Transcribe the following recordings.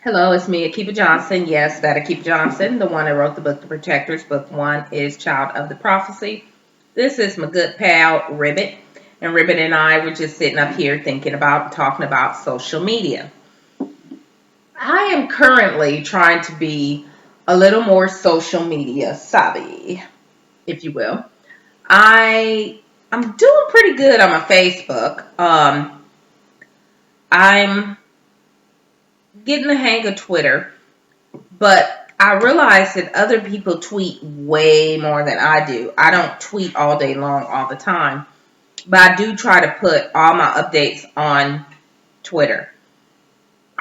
Hello, it's me, Akiba Johnson. Yes, that Akiba Johnson, the one that wrote the book, The Protectors. Book one is Child of the Prophecy. This is my good pal, Ribbit. And Ribbit and I were just sitting up here talking about social media. I am currently trying to be a little more social media savvy, if you will. I'm doing pretty good on my Facebook. I'm getting the hang of Twitter. But I realize that other people tweet way more than I do. I don't tweet all day long all the time, but I do try to put all my updates on Twitter.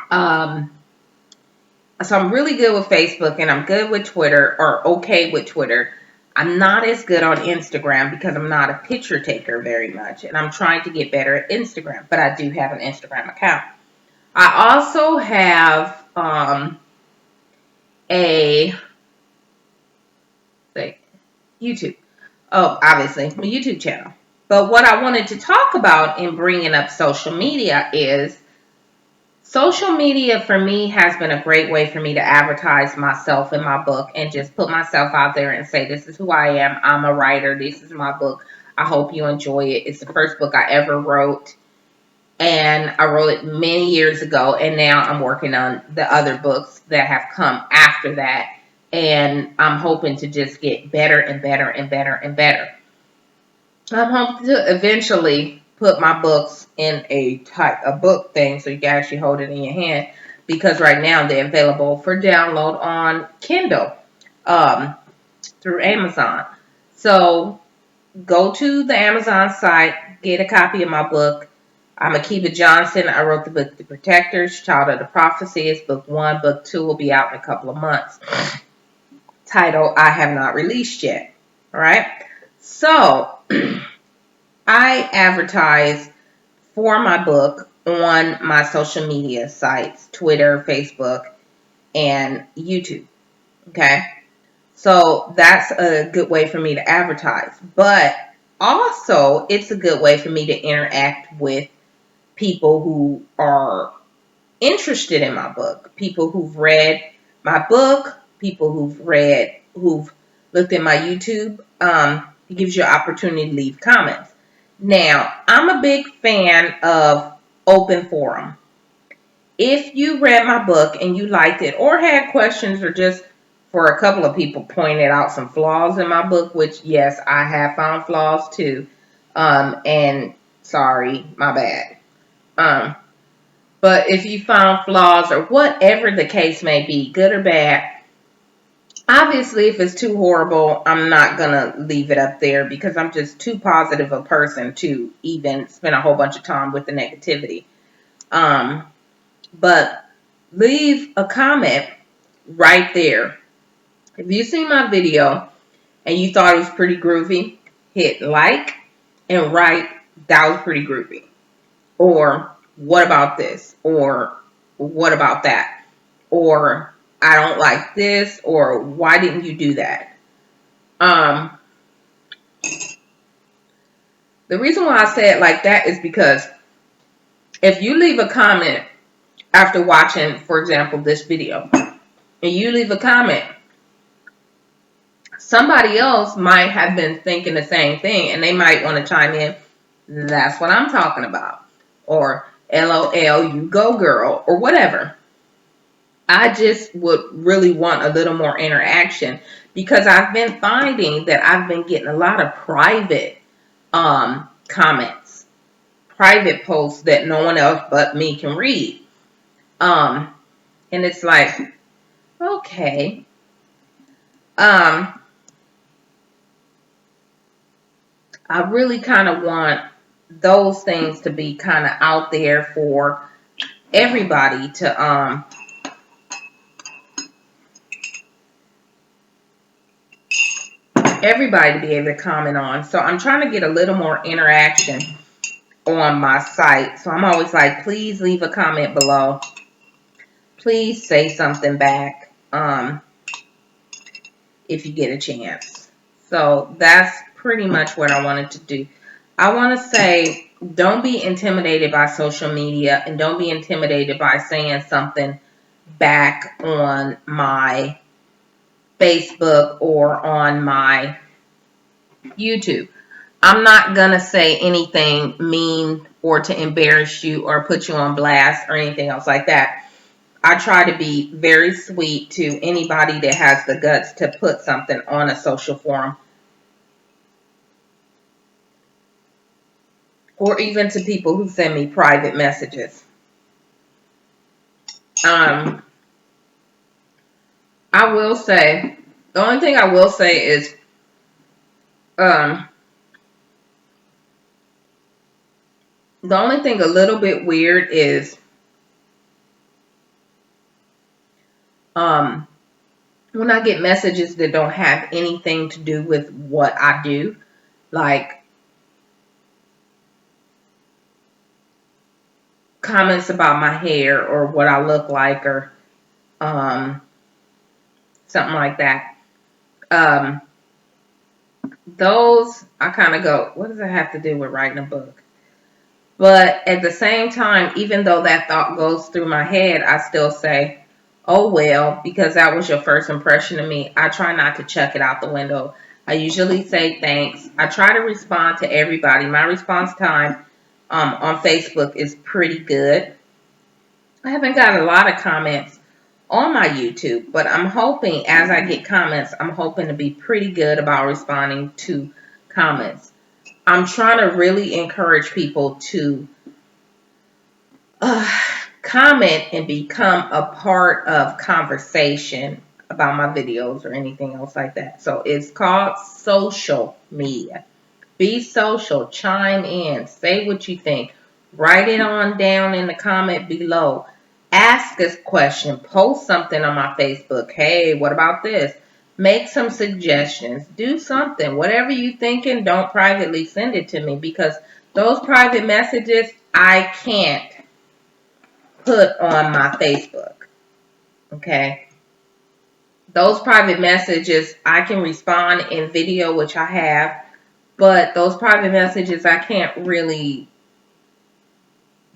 Um, so I'm really good with Facebook and I'm good with Twitter, or okay with Twitter. I'm not as good on Instagram because I'm not a picture taker very much, and I'm trying to get better at Instagram, but I do have an Instagram account. I also have a like YouTube. Oh, obviously, my YouTube channel. But what I wanted to talk about in bringing up social media is social media for me has been a great way for me to advertise myself in my book and just put myself out there and say, this is who I am. I'm a writer. This is my book. I hope you enjoy it. It's the first book I ever wrote. And I wrote it many years ago. And now I'm working on the other books that have come after that. And I'm hoping to just get better and better and better and better. I'm hoping to eventually put my books in a book thing so you can actually hold it in your hand, because right now they're available for download on Kindle um, through Amazon. So go to the Amazon site, get a copy of my book. I'm Akiba Johnson. I wrote the book The Protectors, Child of the Prophecy. It's book one. Book two will be out in a couple of months. Title I have not released yet. All right. So I advertise for my book on my social media sites, Twitter, Facebook, and YouTube. Okay. So that's a good way for me to advertise. But also, it's a good way for me to interact with people who are interested in my book, people who've read my book, people who've looked at my YouTube. It gives you an opportunity to leave comments. Now, I'm a big fan of open forum. If you read my book and you liked it or had questions, or just for a couple of people pointed out some flaws in my book, which yes, I have found flaws too. And sorry, my bad. Um, but if you found flaws or whatever the case may be, good or bad, obviously if it's too horrible, I'm not going to leave it up there because I'm just too positive a person to even spend a whole bunch of time with the negativity. Um, but leave a comment right there. If you see my video and you thought it was pretty groovy, hit like and write, that was pretty groovy. Or what about this? Or what about that? Or I don't like this, or why didn't you do that? Um, the reason why I say it like that is because if you leave a comment after watching, for example, this video, and you leave a comment, somebody else might have been thinking the same thing, and they might want to chime in. That's what I'm talking about. Or LOL, you go girl, or whatever. I just would really want a little more interaction, because I've been finding that I've been getting a lot of private comments, private posts that no one else but me can read. Um, and it's like, okay. Um, I really kind of want those things to be kind of out there for everybody to be able to comment on. So I'm trying to get a little more interaction on my site. So I'm always like, please leave a comment below. Please say something back if you get a chance. So that's pretty much what I wanted to do. I want to say, don't be intimidated by social media, and don't be intimidated by saying something back on my Facebook or on my YouTube. I'm not going to say anything mean or to embarrass you or put you on blast or anything else like that. I try to be very sweet to anybody that has the guts to put something on a social forum, or even to people who send me private messages. Um, I will say, the only thing I will say is, um, the only thing a little bit weird is, um, when I get messages that don't have anything to do with what I do, like comments about my hair or what I look like, or um, something like that. Um, those I kind of go, what does that have to do with writing a book? But at the same time, even though that thought goes through my head, I still say, oh well, because that was your first impression of me. I try not to chuck it out the window. I usually say thanks. I try to respond to everybody. My response time on Facebook is pretty good. I haven't got a lot of comments on my YouTube, but I'm hoping as I get comments, I'm hoping to be pretty good about responding to comments. I'm trying to really encourage people to uh, comment and become a part of conversation about my videos or anything else like that. So it's called social media. Be social, chime in, say what you think. Write it on down in the comment below. Ask a question, post something on my Facebook. Hey, what about this? Make some suggestions. Do something. Whatever you thinking, don't privately send it to me, because those private messages I can't put on my Facebook. Okay? Those private messages I can respond in video, which I have, but those private messages I can't really,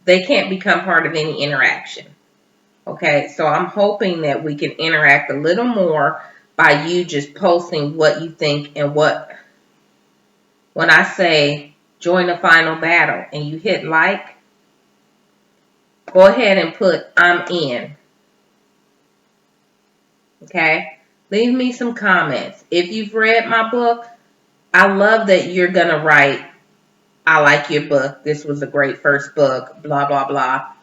they can't become part of any interaction. Okay, so I'm hoping that we can interact a little more by you just posting what you think and what, when I say join the final battle and you hit like, go ahead and put I'm in. Okay, leave me some comments. If you've read my book, I love that you're going to write, I like your book. This was a great first book, blah, blah, blah.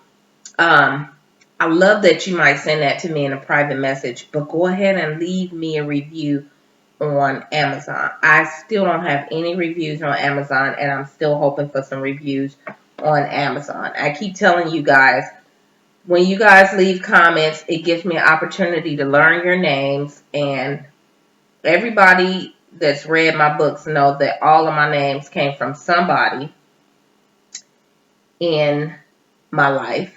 I love that you might send that to me in a private message, but go ahead and leave me a review on Amazon. I still don't have any reviews on Amazon, and I'm still hoping for some reviews on Amazon. I keep telling you guys, when you guys leave comments, it gives me an opportunity to learn your names, and everybody that's read my books know that all of my names came from somebody in my life,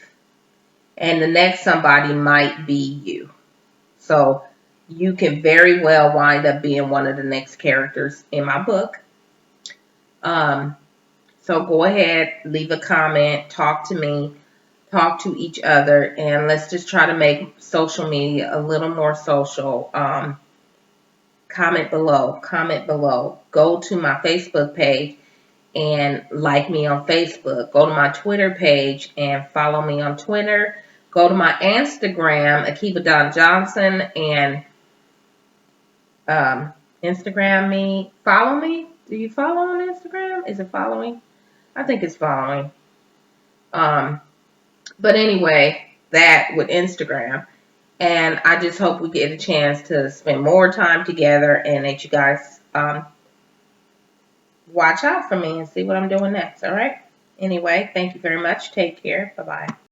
and the next somebody might be you. So you can very well wind up being one of the next characters in my book. So go ahead, leave a comment, talk to me, talk to each other, and let's just try to make social media a little more social. Comment below, comment below. Go to my Facebook page and like me on Facebook. Go to my Twitter page and follow me on Twitter. Go to my Instagram, Akiva Don Johnson, and Instagram me. Follow me. Do you follow on Instagram? Is it following? I think it's following. But anyway, that with Instagram. And I just hope we get a chance to spend more time together, and that you guys watch out for me and see what I'm doing next. All right? Anyway, thank you very much. Take care. Bye-bye.